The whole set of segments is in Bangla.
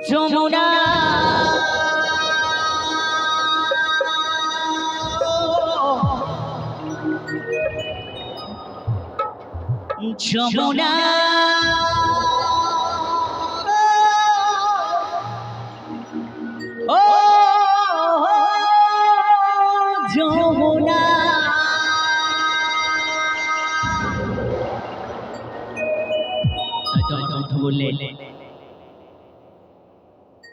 যমুনা যমুনা ও যমুনা তোমার বন্ধু বললে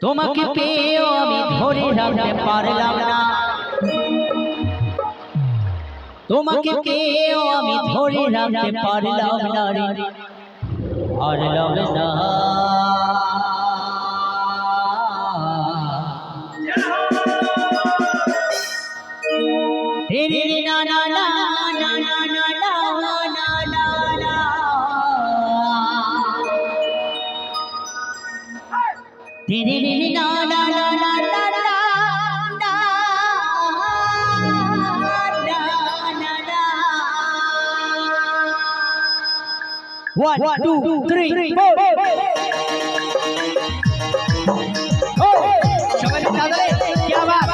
তোমাকে পেয়েও আমি ধরে রাখতে পারলাম না, তোমাকে পেয়েও আমি ধরে রাখতে পারলাম না রে, পারলাম না। রে না না না না না না না না না না রে না না না না না না One, two, three, four. সবাই তাহলে কি আবার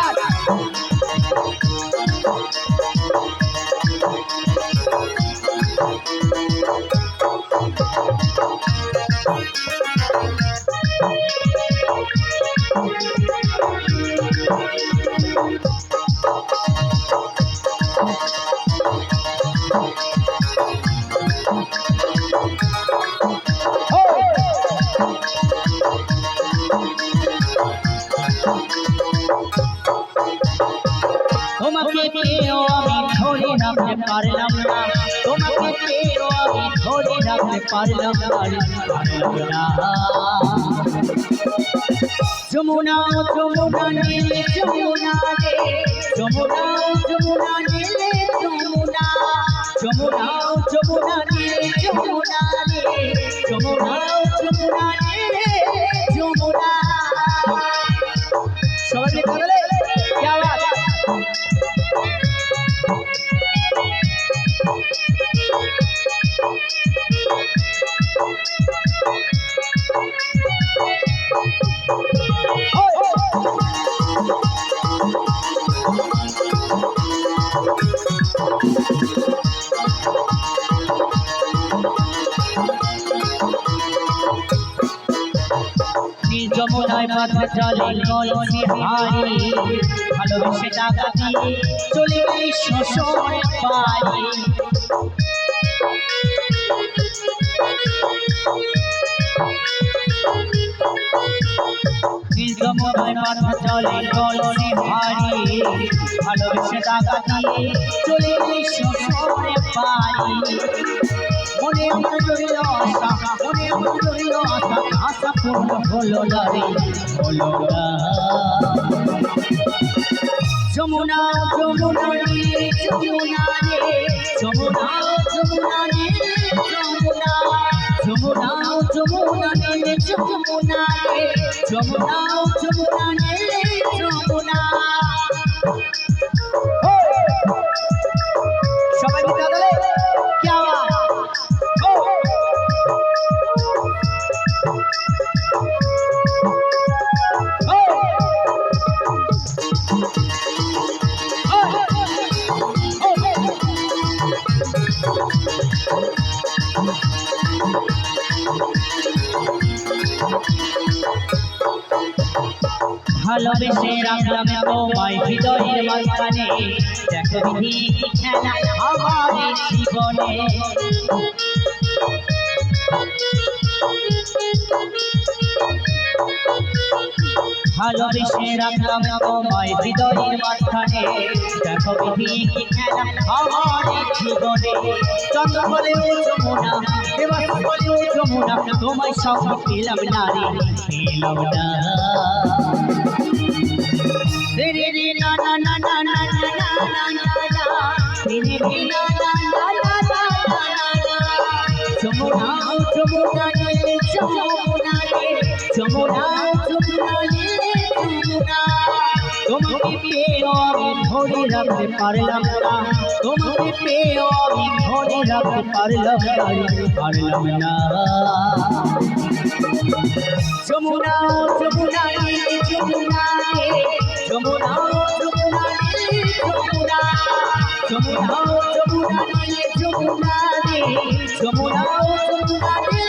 তোমাকে পেয়েও আমি ধরে রাখতে পারলাম না, তোমাকে পেয়েও আমি ধরে রাখতে পারলাম না। যমুনা যমুনা নীলে যমুনা রে, যমুনা যমুনা নীলে যমুনা, যমুনা যমুনা নীলে যমুনা রে, যমুনা যমুনা নীলে যমুনা। সবাই বলে কি আওয়াজ যমুনায় মাথা জলে কলসি হারি, ভালোবেসে টাকা দিয়ে চলে গেলি শ্বশুর বাড়ি। যমুনায় মাথা জলে কলসি হারি, ভালোবেসে টাকা দিয়ে চলে গেলি শ্বশুর বাড়ি। মনে আমার রইল আশা, মনে আমার রইল আশা, আশা পূর্ণ হলো না রে, হলো না। যমুনা যমুনা নীলে যমুনা রে, যমুনা যমুনা নীলে যমুনা, যমুনা যমুনা নীলে যমুনা রে, যমুনা যমুনা নীলে যমুনা। সবাই গীতা বলে কি আওয়াজ ভালোবেসে রাখলাম তোমায় হৃদয়ের মাঝখানে, দেখো বিধি খেলা আমার জীবনে। ভালোবেসে রাখলাম তোমায় হৃদয়ের মাঝখানে, দেখো বিধি খেলা আমার জীবনে। চন্দ্র বলে ও যমুনা, দেবাস বলে ও যমুনা, তোমায় সঙ্গে পেলাম না রে, পেলাম না। রে রে না না না না না না না না না, রে রে না না না না না না। যমুনা যমুনা নীলে যমুনা রে, যমুনা যমুনা নীলে যমুনা। তোমাকে পেয়েও আমি ধরে রাখতে পারলাম না, তোমাকে পেয়েও আমি ধরে রাখতে পারলাম না, পারলাম না। যমুনা যমুনা যমুনা রে যমুনা যমুনা রে যমুনা যমুনা যমুনা রে যমুনা রে যমুনা যমুনা রে